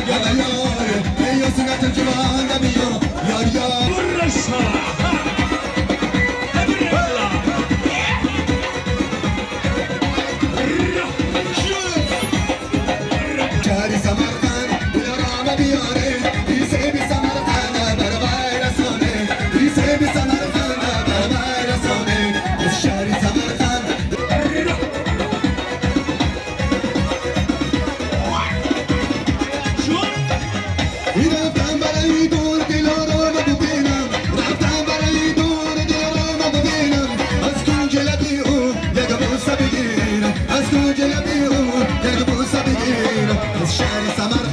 يا يار هي سنة الجوان بيو يار يار شاري سمرقند بالرام بياري يسيب سمرقند برباي رسوني يسيب سمرقند برباي رسوني شاري سمرقند رفتم برای دور دلارم ببینم رفتم برای دور دلارم ببینم از گوجه لبی او یک بوسه بگیرم از گوجه لبی او یک بوسه بگیرم از شهر سمر